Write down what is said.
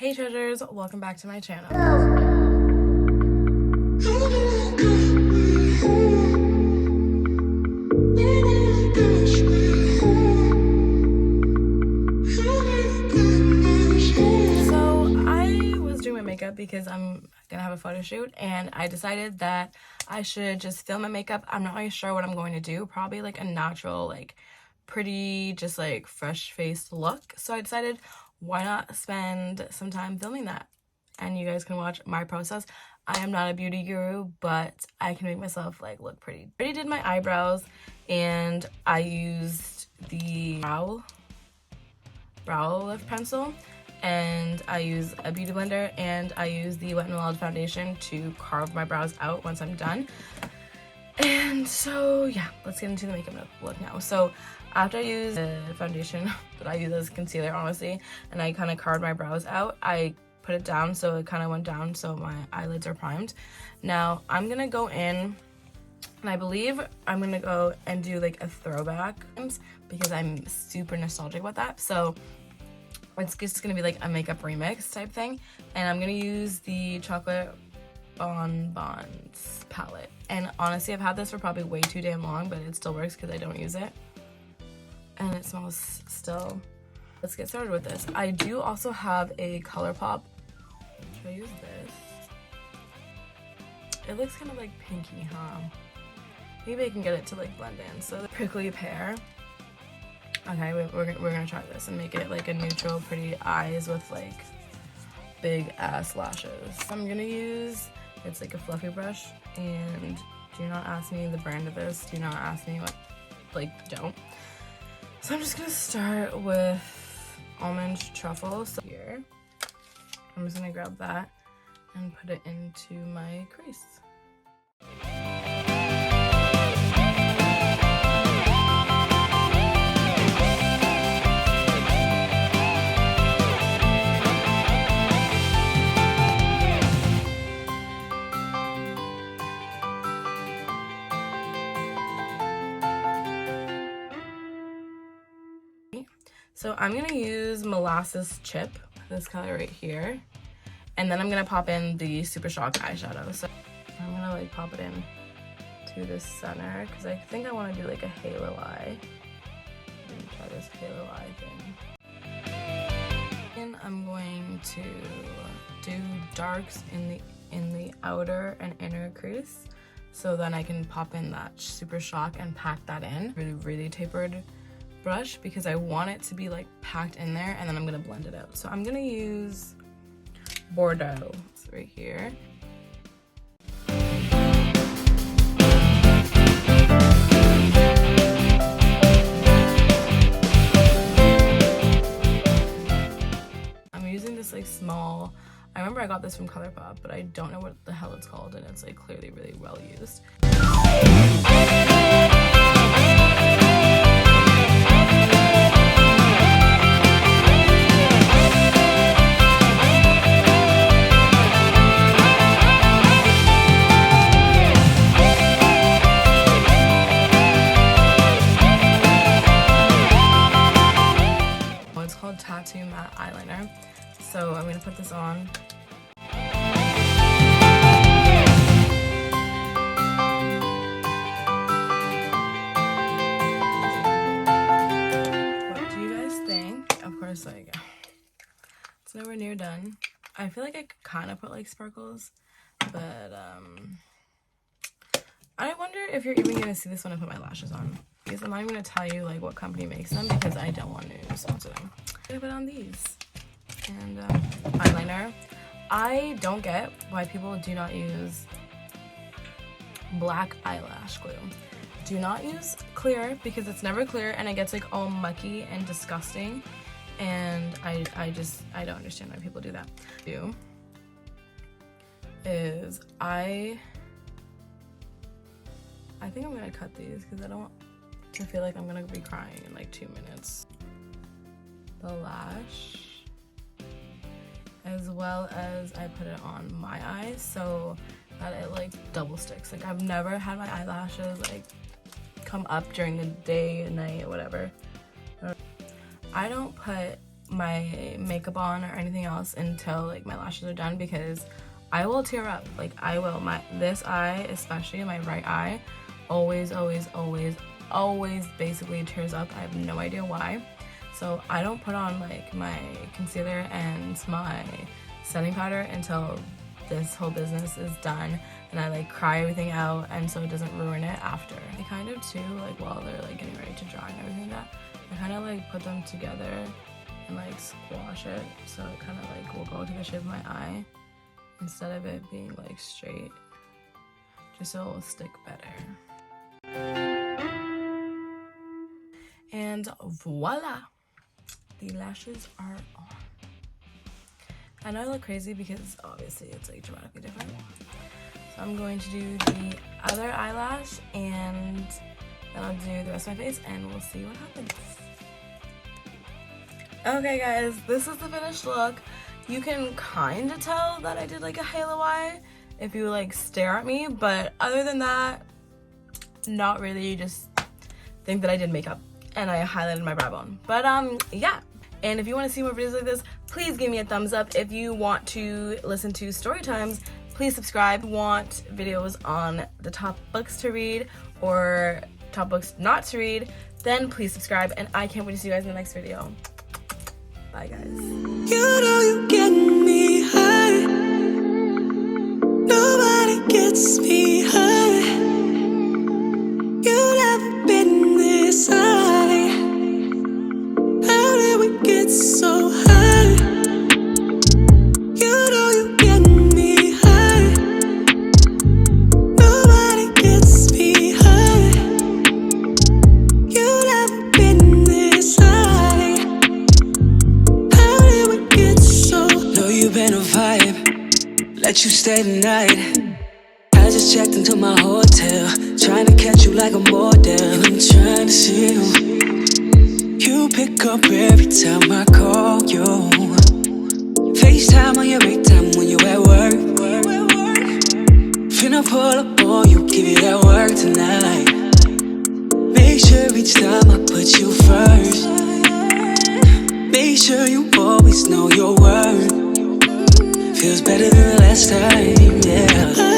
Hey treasures, welcome back to my channel. So I was doing my makeup because I'm gonna have a photo shoot, and I decided that I should just film my makeup. I'm not really sure what I'm going to do, probably like a natural, like pretty, just like fresh faced look. So I decided, why not spend some time filming that, and you guys can watch my process. I am not a beauty guru, but I can make myself like look pretty. I already did my eyebrows, and I used the brow lift pencil, and I use a beauty blender, and I use the Wet n Wild foundation to carve my brows out once I'm done. And so yeah, let's get into the makeup look now. So after I use the foundation that I use as concealer, honestly, and I kind of carved my brows out, I put it down so it kind of went down so my eyelids are primed. Now I'm gonna go in, and I believe I'm gonna go and do like a throwback because I'm super nostalgic about that. So it's just gonna be like a makeup remix type thing, and I'm gonna use the Chocolate Bon Bon's palette. And honestly, I've had this for probably way too damn long, but it still works because I don't use it. And it smells still. Let's get started with this. I do also have a Colourpop. Should I use this? It looks kind of like pinky, huh? Maybe I can get it to like blend in. So the prickly pear. Okay, we're gonna try this and make it like a neutral, pretty eyes with like big ass lashes. I'm gonna use, it's like a fluffy brush, and do not ask me the brand of this. Do not ask me what, like, don't. So I'm just gonna start with almond truffle. So here, I'm just gonna grab that and put it into my crease. So I'm gonna use Molasses Chip, this color right here, and then I'm gonna pop in the Super Shock eyeshadow. So I'm gonna like pop it in to the center because I think I want to do like a halo eye. Let me try this halo eye thing. And I'm going to do darks in the outer and inner crease, so then I can pop in that Super Shock and pack that in. Really tapered brush because I want it to be like packed in there, and then I'm gonna blend it out. So I'm gonna use Bordeaux. It's right here. I'm using this like small, I remember I got this from Colourpop, but I don't know what the hell it's called, and it's like clearly really well used. Tattoo matte eyeliner. So I'm gonna put this on. What do you guys think? Of course, like, it's nowhere near done. I feel like I could kind of put like sparkles, but I wonder if you're even gonna see this when I put my lashes on, because I'm not even gonna tell you like what company makes them because I don't want to sponsor them. I'm gonna put on these and eyeliner. I don't get why people do not use black eyelash glue. Do not use clear because it's never clear and it gets like all mucky and disgusting, and I don't understand why people do that. I think I'm gonna cut these because I don't want to feel like I'm gonna be crying in like 2 minutes. The lash, as well as I put it on my eyes so that it like double sticks. Like, I've never had my eyelashes like come up during the day, night, whatever. I don't put my makeup on or anything else until like my lashes are done, because I will tear up. Like I will. This eye, especially my right eye, always basically tears up. I have no idea why. So I don't put on like my concealer and my setting powder until this whole business is done, and I like cry everything out, and so it doesn't ruin it after. I kind of too, like while they're like getting ready to dry and everything, that I kind of like put them together and like squash it, so it kind of like will go to the shape of my eye instead of it being like straight, just so it will stick better. And voila, the lashes are on. I know I look crazy because obviously it's like dramatically different. So I'm going to do the other eyelash and then I'll do the rest of my face and we'll see what happens. Okay guys, this is the finished look. You can kind of tell that I did like a halo eye if you like stare at me, but other than that, not really. You just think that I did makeup and I highlighted my brow bone. But yeah. And if you want to see more videos like this, please give me a thumbs up. If you want to listen to story times, please subscribe. Want videos on the top books to read or top books not to read, then please subscribe. And I can't wait to see you guys in the next video. Bye guys. You know you get me high. Nobody gets me high. You never been this high. How did we get so high? You know you get me high. Nobody gets me high. You never been this high. How did we get so? Know you been a vibe. Let you stay tonight. I just checked into my hotel, trying to catch you like a model, and I'm trying to see you. You pick up every time I call you. FaceTime on your break time when you at work. Finna pull up on you, give you that work tonight. Make sure each time I put you first. Make sure you always know your worth. Feels better than the last time, yeah.